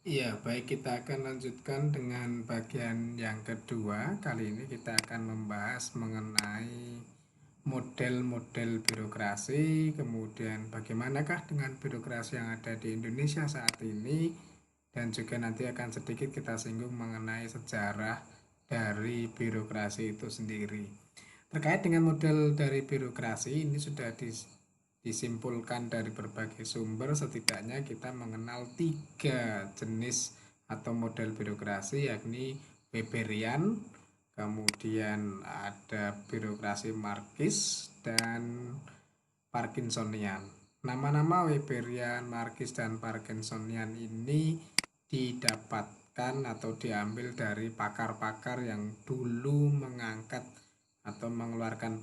Iya, baik, kita akan lanjutkan dengan bagian yang kedua. Kali ini kita akan membahas mengenai model-model birokrasi, kemudian bagaimanakah dengan birokrasi yang ada di Indonesia saat ini, dan juga nanti akan sedikit kita singgung mengenai sejarah dari birokrasi itu sendiri. Terkait dengan model dari birokrasi ini sudah disimpulkan dari berbagai sumber, setidaknya kita mengenal tiga jenis atau model birokrasi, yakni Weberian, kemudian ada birokrasi Markis, dan Parkinsonian. Nama-nama Weberian, Markis, dan Parkinsonian ini didapatkan atau diambil dari pakar-pakar yang dulu mengangkat atau mengeluarkan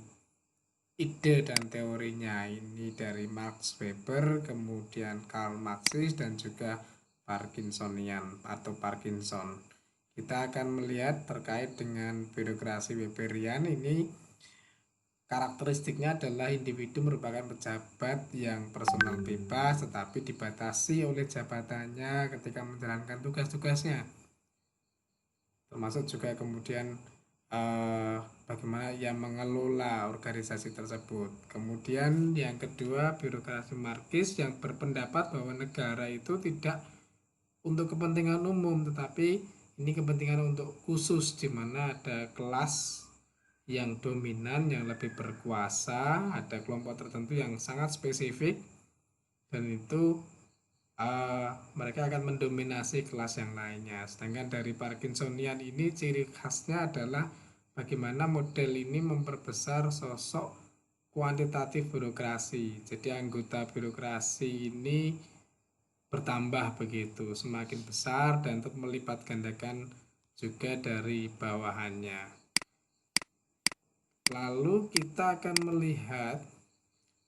ide dan teorinya ini dari Max Weber, kemudian Karl Marxis, dan juga Parkinsonian atau Parkinson. Kita akan melihat terkait dengan birokrasi Weberian ini. Karakteristiknya adalah individu merupakan pejabat yang personal bebas tetapi dibatasi oleh jabatannya ketika menjalankan tugas-tugasnya. Termasuk juga kemudian eh, bagaimana ia mengelola organisasi tersebut. Kemudian yang kedua, birokrasi Markis yang berpendapat bahwa negara itu tidak untuk kepentingan umum, tetapi ini kepentingan untuk khusus, di mana ada kelas yang dominan, yang lebih berkuasa, ada kelompok tertentu yang sangat spesifik, dan itu mereka akan mendominasi kelas yang lainnya. Sedangkan dari Parkinsonian ini ciri khasnya adalah bagaimana model ini memperbesar sosok kuantitatif birokrasi. Jadi anggota birokrasi ini bertambah begitu, semakin besar, dan untuk melipat gandakan juga dari bawahannya. Lalu kita akan melihat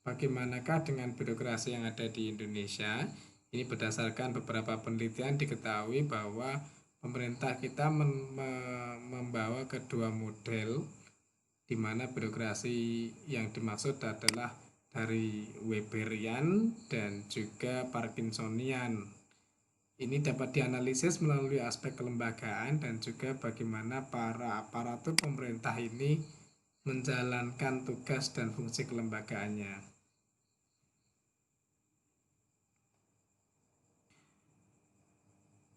bagaimanakah dengan birokrasi yang ada di Indonesia. Ini berdasarkan beberapa penelitian diketahui bahwa pemerintah kita membawa kedua model, di mana birokrasi yang dimaksud adalah dari Weberian dan juga Parkinsonian. Ini dapat dianalisis melalui aspek kelembagaan dan juga bagaimana para aparatur pemerintah ini menjalankan tugas dan fungsi kelembagaannya.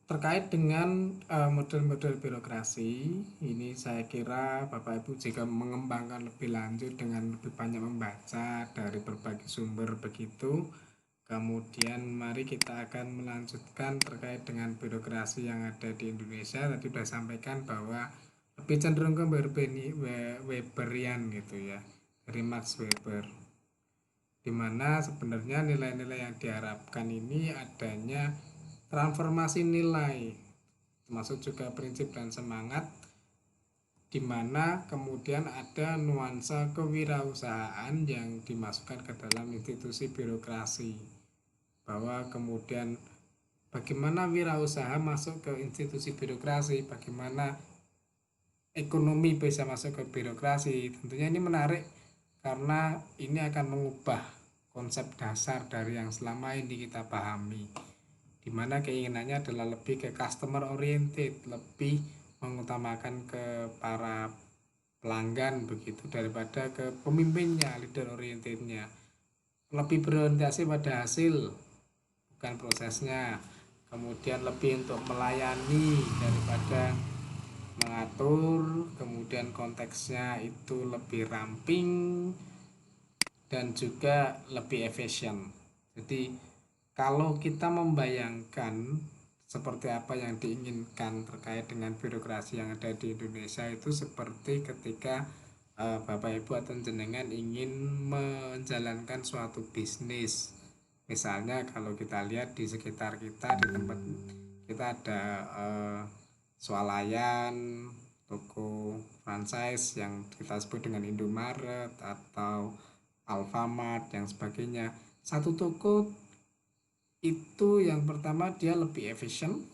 Terkait dengan model-model birokrasi, ini saya kira Bapak Ibu jika mengembangkan lebih lanjut dengan lebih banyak membaca dari berbagai sumber begitu. Kemudian mari kita akan melanjutkan terkait dengan birokrasi yang ada di Indonesia. Tadi sudah sampaikan bahwa lebih cenderung ke Weberian gitu ya, dari Max Weber, di mana sebenarnya nilai-nilai yang diharapkan ini adanya transformasi nilai, termasuk juga prinsip dan semangat, di mana kemudian ada nuansa kewirausahaan yang dimasukkan ke dalam institusi birokrasi, bahwa kemudian bagaimana wirausaha masuk ke institusi birokrasi, bagaimana ekonomi bisa masuk ke birokrasi. Tentunya ini menarik karena ini akan mengubah konsep dasar dari yang selama ini kita pahami, di mana keinginannya adalah lebih ke customer oriented, lebih mengutamakan ke para pelanggan begitu daripada ke pemimpinnya, leader orientednya, lebih berorientasi pada hasil bukan prosesnya, kemudian lebih untuk melayani daripada mengatur, kemudian konteksnya itu lebih ramping dan juga lebih efisien. Jadi kalau kita membayangkan seperti apa yang diinginkan terkait dengan birokrasi yang ada di Indonesia, itu seperti ketika Bapak Ibu atau jenengan ingin menjalankan suatu bisnis. Misalnya kalau kita lihat di sekitar kita, di tempat kita ada swalayan, toko franchise yang kita sebut dengan Indomaret atau Alfamart yang sebagainya. Satu toko itu yang pertama dia lebih efisien,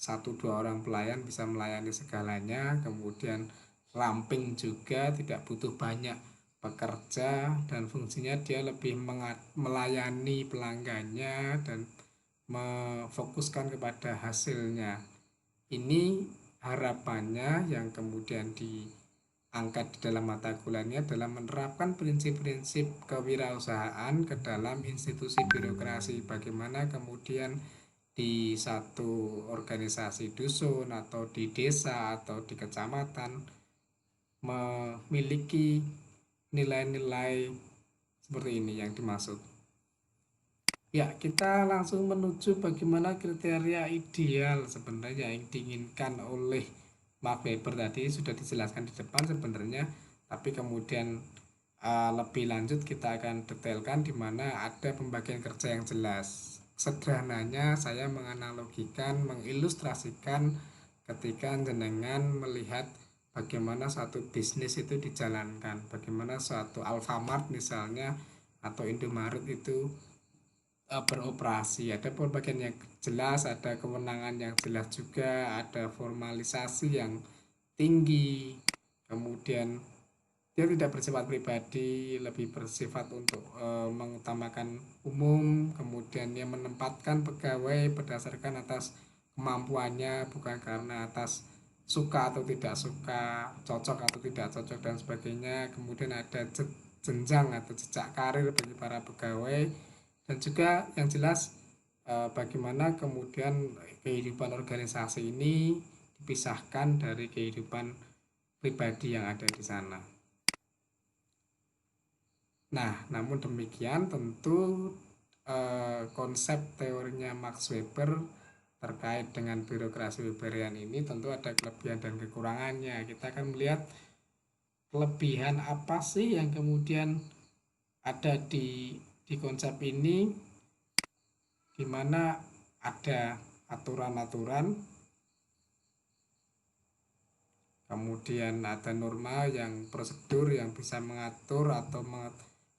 satu dua orang pelayan bisa melayani segalanya, kemudian ramping juga, tidak butuh banyak pekerja, dan fungsinya dia lebih melayani pelanggannya dan memfokuskan kepada hasilnya. Ini harapannya yang kemudian diangkat di dalam mata kuliahnya adalah menerapkan prinsip-prinsip kewirausahaan ke dalam institusi birokrasi. Bagaimana kemudian di satu organisasi dusun atau di desa atau di kecamatan memiliki nilai-nilai seperti ini yang dimaksud. Ya, kita langsung menuju bagaimana kriteria ideal sebenarnya yang diinginkan oleh Mark Weber tadi sudah dijelaskan di depan sebenarnya, tapi kemudian lebih lanjut kita akan detailkan di mana ada pembagian kerja yang jelas. Sederhananya saya menganalogikan, mengilustrasikan ketika jenengan melihat bagaimana satu bisnis itu dijalankan, bagaimana suatu Alfamart misalnya atau Indomaret itu beroperasi. Ada pembagian yang jelas, ada kewenangan yang jelas juga, ada formalisasi yang tinggi, kemudian dia tidak bersifat pribadi, lebih bersifat untuk mengutamakan umum, kemudian dia menempatkan pegawai berdasarkan atas kemampuannya, bukan karena atas suka atau tidak suka, cocok atau tidak cocok dan sebagainya. Kemudian ada jenjang atau jejak karir bagi para pegawai, dan juga yang jelas bagaimana kemudian kehidupan organisasi ini dipisahkan dari kehidupan pribadi yang ada di sana. Nah, namun demikian tentu konsep teorinya Max Weber terkait dengan birokrasi Weberian ini tentu ada kelebihan dan kekurangannya. Kita akan melihat kelebihan apa sih yang kemudian ada di konsep ini, di mana ada aturan-aturan, kemudian ada norma yang prosedur yang bisa mengatur atau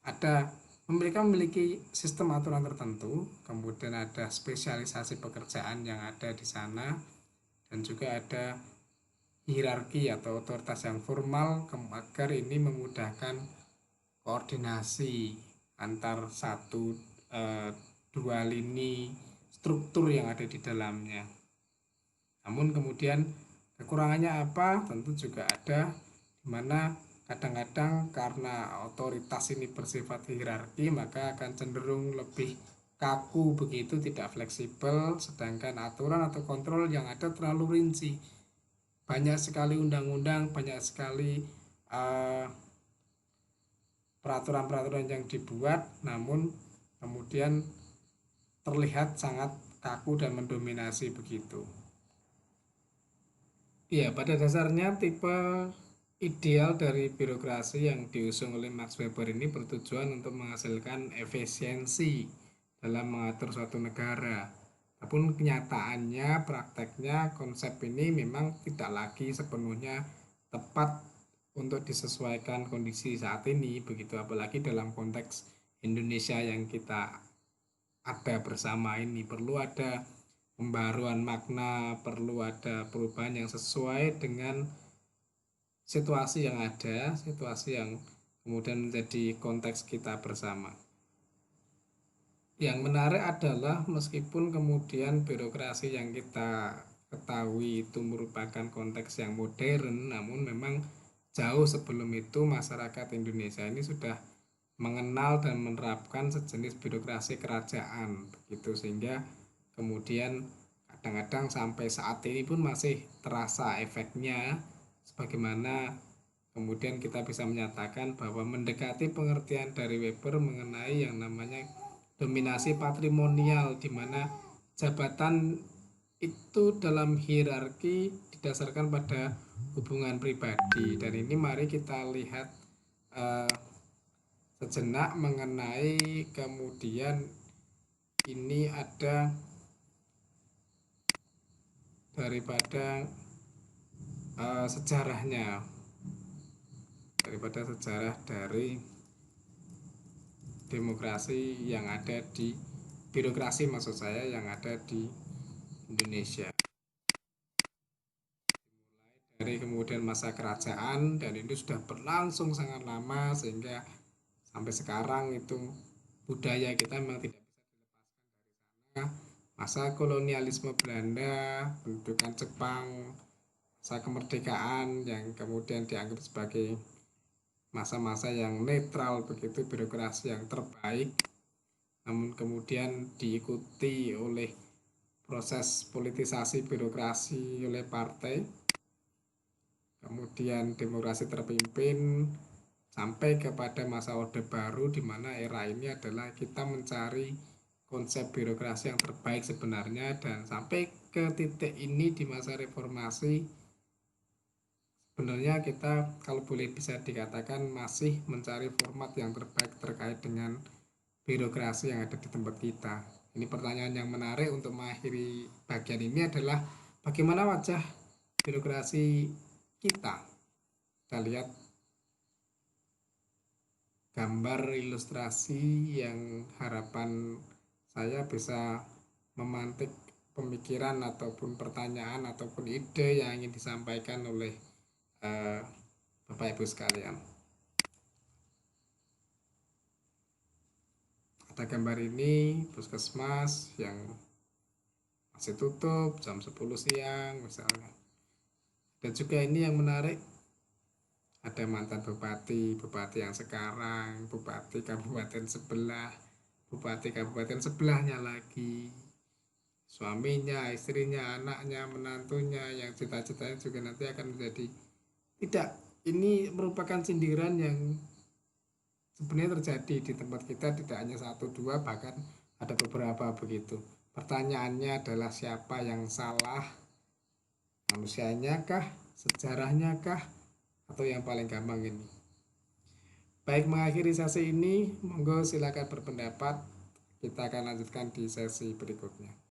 ada mereka memiliki sistem aturan tertentu, kemudian ada spesialisasi pekerjaan yang ada di sana, dan juga ada hierarki atau otoritas yang formal agar ini memudahkan koordinasi antar satu dua lini struktur yang ada di dalamnya. Namun kemudian kekurangannya apa? Tentu juga ada, di mana kadang-kadang karena otoritas ini bersifat hierarki maka akan cenderung lebih kaku begitu, tidak fleksibel, sedangkan aturan atau kontrol yang ada terlalu rinci. Banyak sekali undang-undang, banyak sekali peraturan-peraturan yang dibuat, namun kemudian terlihat sangat kaku dan mendominasi begitu. Ya, pada dasarnya tipe ideal dari birokrasi yang diusung oleh Max Weber ini bertujuan untuk menghasilkan efisiensi dalam mengatur suatu negara. Namun kenyataannya, prakteknya konsep ini memang tidak lagi sepenuhnya tepat untuk disesuaikan kondisi saat ini, begitu apalagi dalam konteks Indonesia yang kita ada bersama ini. Perlu ada pembaruan makna, perlu ada perubahan yang sesuai dengan situasi yang ada, situasi yang kemudian menjadi konteks kita bersama. Yang menarik adalah meskipun kemudian birokrasi yang kita ketahui itu merupakan konteks yang modern, namun memang jauh sebelum itu masyarakat Indonesia ini sudah mengenal dan menerapkan sejenis birokrasi kerajaan begitu, sehingga kemudian kadang-kadang sampai saat ini pun masih terasa efeknya, sebagaimana kemudian kita bisa menyatakan bahwa mendekati pengertian dari Weber mengenai yang namanya dominasi patrimonial, di mana jabatan itu dalam hierarki didasarkan pada hubungan pribadi. Dan ini mari kita lihat sejenak mengenai kemudian ini ada daripada sejarahnya, daripada sejarah dari demokrasi yang ada di birokrasi, maksud saya yang ada di Indonesia. Dari kemudian masa kerajaan, dan itu sudah berlangsung sangat lama sehingga sampai sekarang itu budaya kita memang tidak bisa dilepaskan dari sana. masa kolonialisme Belanda, pendudukan Jepang, masa kemerdekaan yang kemudian dianggap sebagai masa-masa yang netral begitu, birokrasi yang terbaik, namun kemudian diikuti oleh proses politisasi birokrasi oleh partai, kemudian demokrasi terpimpin sampai kepada masa Orde Baru, di mana era ini adalah kita mencari konsep birokrasi yang terbaik sebenarnya, dan sampai ke titik ini di masa reformasi sebenarnya kita kalau boleh bisa dikatakan masih mencari format yang terbaik terkait dengan birokrasi yang ada di tempat kita. Ini pertanyaan yang menarik untuk mengakhiri bagian ini adalah bagaimana wajah birokrasi kita. Kita lihat gambar ilustrasi yang harapan saya bisa memantik pemikiran ataupun pertanyaan ataupun ide yang ingin disampaikan oleh Bapak Ibu sekalian. Ada gambar ini puskesmas yang masih tutup jam 10 siang misalnya. Dan juga ini yang menarik, ada mantan bupati, bupati yang sekarang, bupati kabupaten sebelah, bupati kabupaten sebelahnya lagi, suaminya, istrinya, anaknya, menantunya yang cita-citanya juga nanti akan menjadi. Tidak, ini merupakan sindiran yang sebenarnya terjadi di tempat kita, tidak hanya satu dua, bahkan ada beberapa begitu. Pertanyaannya adalah siapa yang salah, manusianya kah, sejarahnya kah, atau yang paling gampang ini. Baik, mengakhiri sesi ini, monggo silakan berpendapat. Kita akan lanjutkan di sesi berikutnya.